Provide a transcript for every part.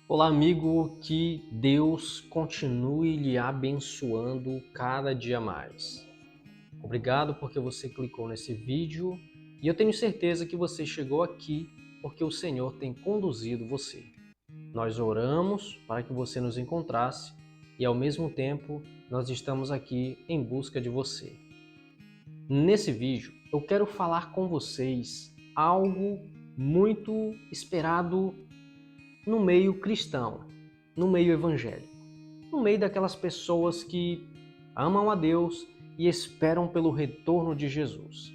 Olá, amigo, que Deus continue lhe abençoando cada dia mais. Obrigado porque você clicou nesse vídeo e eu tenho certeza que você chegou aqui porque o Senhor tem conduzido você. Nós oramos para que você nos encontrasse e, ao mesmo tempo, nós estamos aqui em busca de você. Nesse vídeo, eu quero falar com vocês algo muito esperado no meio cristão, no meio evangélico, no meio daquelas pessoas que amam a Deus e esperam pelo retorno de Jesus.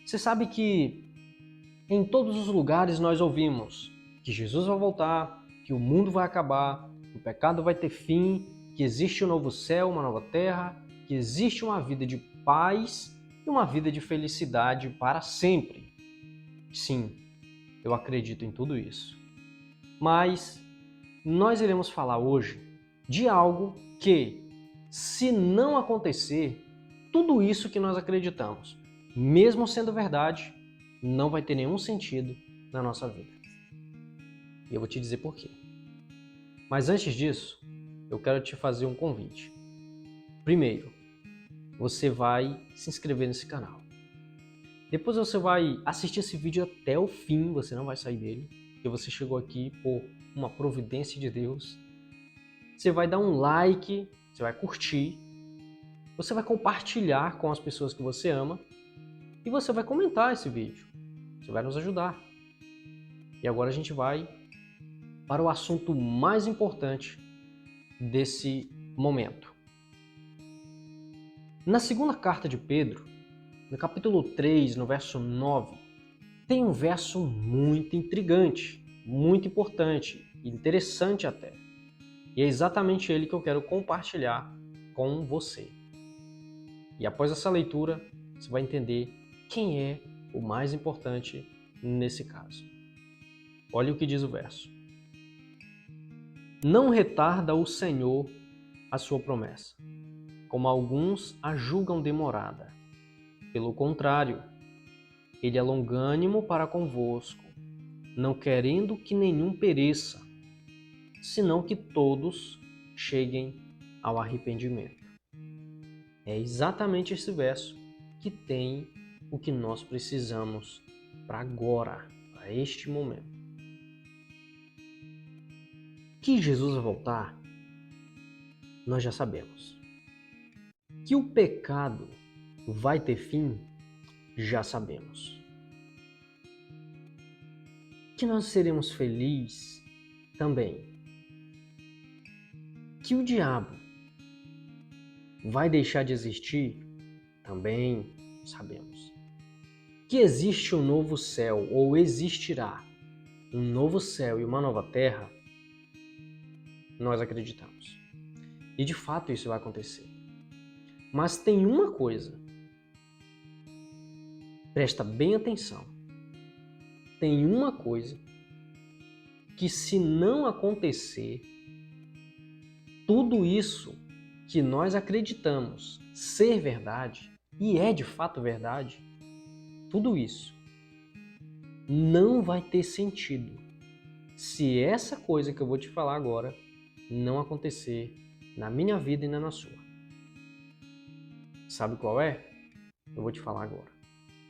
Você sabe que em todos os lugares nós ouvimos que Jesus vai voltar, que o mundo vai acabar, que o pecado vai ter fim, que existe um novo céu, uma nova terra, que existe uma vida de paz e uma vida de felicidade para sempre. Sim, eu acredito em tudo isso. Mas nós iremos falar hoje de algo que, se não acontecer, tudo isso que nós acreditamos, mesmo sendo verdade, não vai ter nenhum sentido na nossa vida. E eu vou te dizer por quê. Mas antes disso, eu quero te fazer um convite. Primeiro, você vai se inscrever nesse canal. Depois você vai assistir esse vídeo até o fim, você não vai sair dele, porque você chegou aqui por uma providência de Deus. Você vai dar um like, você vai curtir, você vai compartilhar com as pessoas que você ama e você vai comentar esse vídeo. Você vai nos ajudar. E agora a gente vai para o assunto mais importante desse momento. Na segunda carta de Pedro, no capítulo 3, no verso 9, tem um verso muito intrigante, muito importante, interessante até. E é exatamente ele que eu quero compartilhar com você. E após essa leitura, você vai entender quem é o mais importante nesse caso. Olha o que diz o verso. Não retarda o Senhor a sua promessa, como alguns a julgam demorada. Pelo contrário, ele é longânimo para convosco, não querendo que nenhum pereça, senão que todos cheguem ao arrependimento. É exatamente esse verso que tem o que nós precisamos para agora, para este momento. Que Jesus vai voltar, nós já sabemos. Que o pecado vai ter fim, já sabemos. Que nós seremos felizes também. Que o diabo vai deixar de existir, também sabemos. Que existe um novo céu, ou existirá um novo céu e uma nova terra, nós acreditamos. E de fato isso vai acontecer. Mas tem uma coisa, presta bem atenção, tem uma coisa que, se não acontecer, tudo isso que nós acreditamos ser verdade, e é de fato verdade, tudo isso não vai ter sentido se essa coisa que eu vou te falar agora não acontecer na minha vida e na sua. Sabe qual é? Eu vou te falar agora.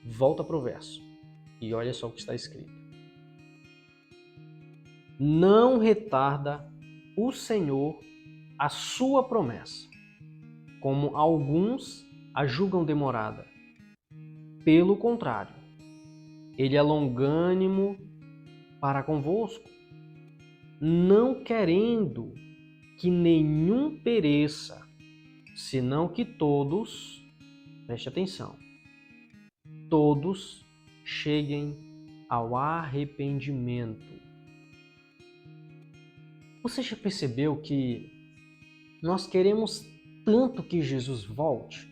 Volta para o verso e olha só o que está escrito. Não retarda o Senhor a sua promessa, como alguns a julgam demorada. Pelo contrário, ele é longânimo para convosco, não querendo que nenhum pereça, senão que todos, preste atenção, todos cheguem ao arrependimento. Você já percebeu que nós queremos tanto que Jesus volte,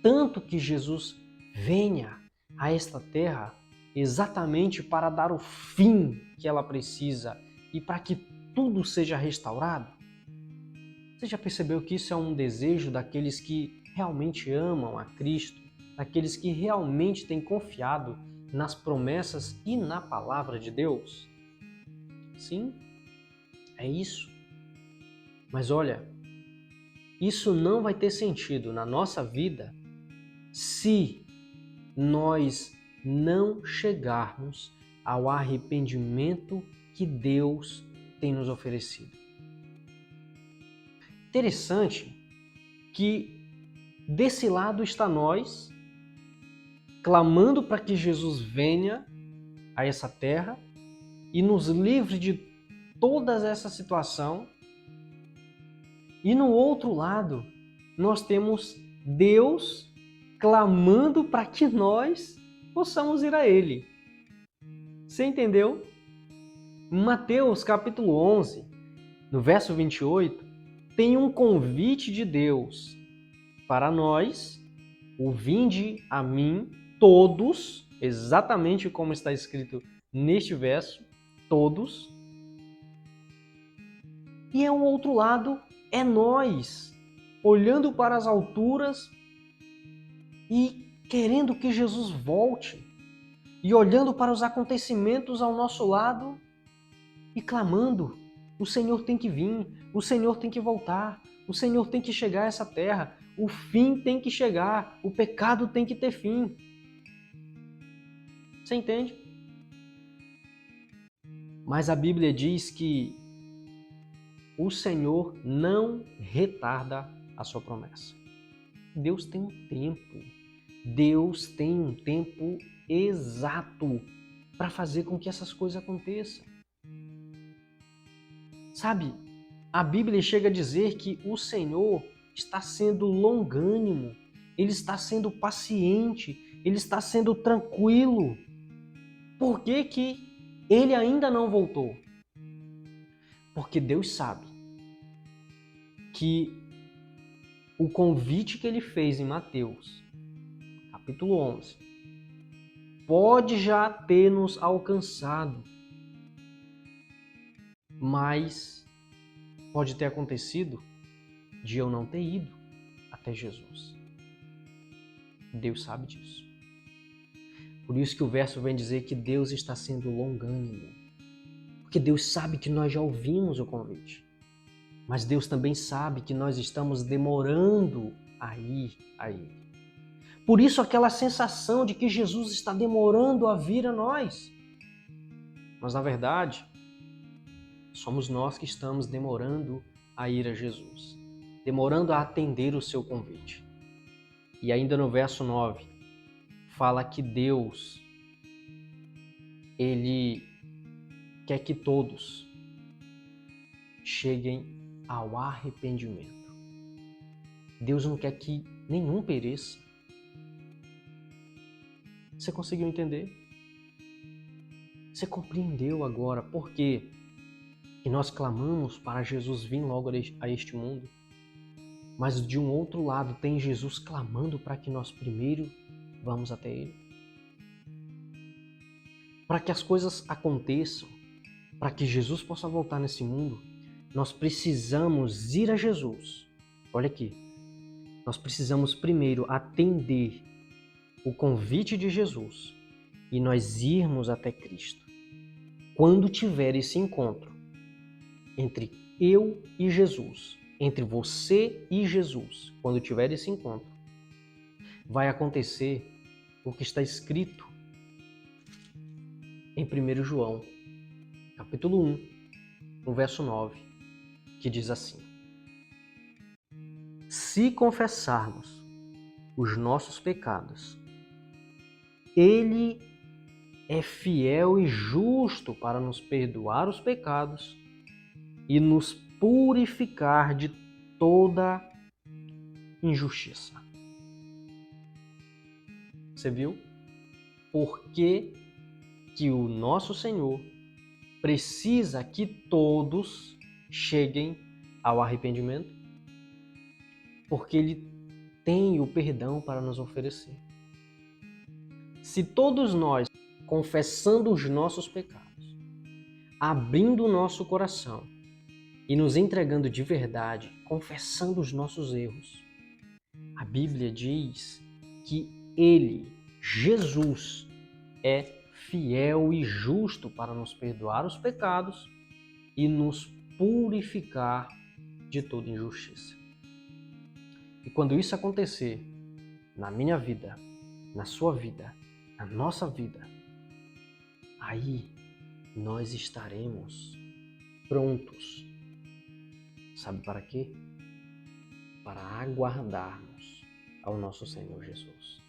tanto que Jesus venha a esta terra exatamente para dar o fim que ela precisa e para que tudo seja restaurado? Você já percebeu que isso é um desejo daqueles que realmente amam a Cristo, daqueles que realmente têm confiado nas promessas e na palavra de Deus? Sim, É isso. Mas olha, isso não vai ter sentido na nossa vida se nós não chegarmos ao arrependimento que Deus tem nos oferecido. Interessante que desse lado está nós, clamando para que Jesus venha a essa terra e nos livre de toda essa situação. E no outro lado, nós temos Deus clamando para que nós possamos ir a Ele. Você entendeu? Mateus capítulo 11, no verso 28, tem um convite de Deus para nós, o vinde a mim, todos, exatamente como está escrito neste verso, todos. E é um outro lado, é nós, olhando para as alturas e querendo que Jesus volte, e olhando para os acontecimentos ao nosso lado e clamando: o Senhor tem que vir, o Senhor tem que voltar, o Senhor tem que chegar a essa terra, o fim tem que chegar, o pecado tem que ter fim. Você entende? Mas a Bíblia diz que o Senhor não retarda a sua promessa. Deus tem um tempo. Deus tem um tempo exato para fazer com que essas coisas aconteçam. Sabe, a Bíblia chega a dizer que o Senhor está sendo longânimo, Ele está sendo paciente, Ele está sendo tranquilo. Por que que Ele ainda não voltou? Porque Deus sabe que o convite que Ele fez em Mateus, capítulo 11, pode já ter nos alcançado, mas pode ter acontecido de eu não ter ido até Jesus. Deus sabe disso. Por isso que o verso vem dizer que Deus está sendo longânimo. Porque Deus sabe que nós já ouvimos o convite. Mas Deus também sabe que nós estamos demorando a ir a Ele. Por isso aquela sensação de que Jesus está demorando a vir a nós. Mas na verdade, somos nós que estamos demorando a ir a Jesus. Demorando a atender o seu convite. E ainda no verso 9, fala que Deus, Ele quer que todos cheguem ao arrependimento. Deus não quer que nenhum pereça. Você conseguiu entender? Você compreendeu agora por quê que nós clamamos para Jesus vir logo a este mundo? Mas de um outro lado tem Jesus clamando para que nós primeiro vamos até Ele. Para que as coisas aconteçam, para que Jesus possa voltar nesse mundo, nós precisamos ir a Jesus. Olha aqui, nós precisamos primeiro atender o convite de Jesus e nós irmos até Cristo. Quando tiver esse encontro entre eu e Jesus, entre você e Jesus, quando tiver esse encontro, vai acontecer o que está escrito em 1 João, capítulo 1, no verso 9, que diz assim: se confessarmos os nossos pecados, Ele é fiel e justo para nos perdoar os pecados e nos purificar de toda injustiça. Você viu? Por que que o nosso Senhor precisa que todos cheguem ao arrependimento? Porque Ele tem o perdão para nos oferecer. Se todos nós, confessando os nossos pecados, abrindo o nosso coração e nos entregando de verdade, confessando os nossos erros, a Bíblia diz que Ele, Jesus, é fiel e justo para nos perdoar os pecados e nos purificar de toda injustiça. E quando isso acontecer na minha vida, na sua vida, na nossa vida, aí nós estaremos prontos. Sabe para quê? Para aguardarmos ao nosso Senhor Jesus.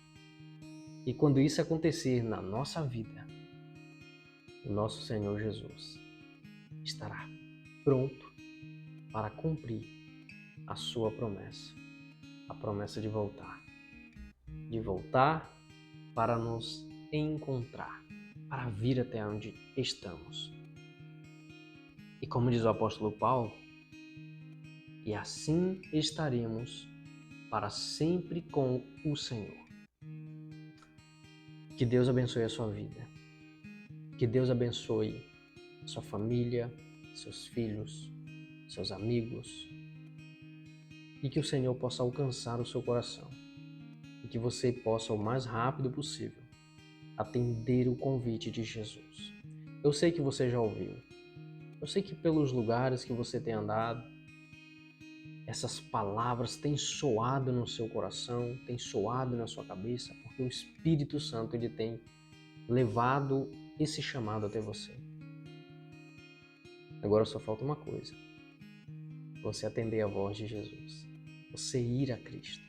E quando isso acontecer na nossa vida, o nosso Senhor Jesus estará pronto para cumprir a sua promessa, a promessa de voltar para nos encontrar, para vir até onde estamos. E como diz o apóstolo Paulo, e assim estaremos para sempre com o Senhor. Que Deus abençoe a sua vida. Que Deus abençoe a sua família, seus filhos, seus amigos. E que o Senhor possa alcançar o seu coração. E que você possa, o mais rápido possível, atender o convite de Jesus. Eu sei que você já ouviu. Eu sei que pelos lugares que você tem andado, essas palavras têm soado no seu coração, têm soado na sua cabeça, porque o Espírito Santo ele tem levado esse chamado até você. Agora só falta uma coisa: você atender a voz de Jesus, você ir a Cristo.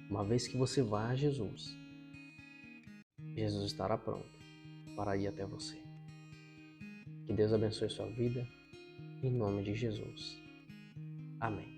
Uma vez que você vai a Jesus, Jesus estará pronto para ir até você. Que Deus abençoe sua vida, em nome de Jesus. Amém.